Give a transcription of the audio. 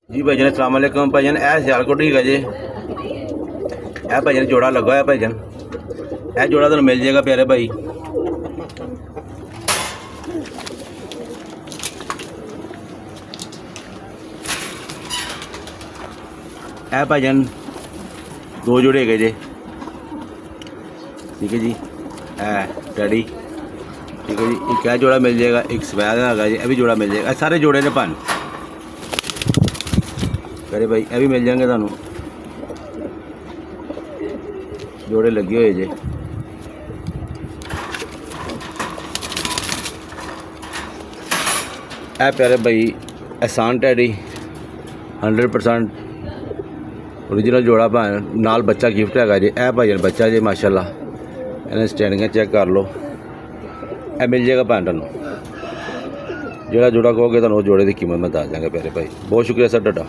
जी भाईजान अस्सलाम वालेकुम भाईजान ए सियालकोट ही गए ए भाईजान जोड़ा लगा है भाईजान ए जोड़ा तुम मिल जाएगा प्यारे भाई। ए भाईजान दो जोड़े गए जे ठीक है जी ए डैडी ठीक है जी। एक ए जोड़ा मिल जाएगा एक सफेद है जी, भी जोड़ा मिल जाएगा। सारे जोड़े ने भन करे भाई ये भी मिल जाएंगे थानू जोड़े लगे हुए जे। ए प्यारे भाई एहसान टैडी 100% ओरिजिनल जोड़ा भान नाल बच्चा गिफ्ट है जी। ए भाई बच्चा जी माशाल्लाह इन्हें स्टैंडिंग चेक कर लो ए मिल जाएगा भान तुहानू जोड़ा जोड़ा कहोगे तो जोड़े की कीमत मैं दस देंगे प्यारे भाई। बहुत शुक्रिया सर ਤੁਹਾਡਾ।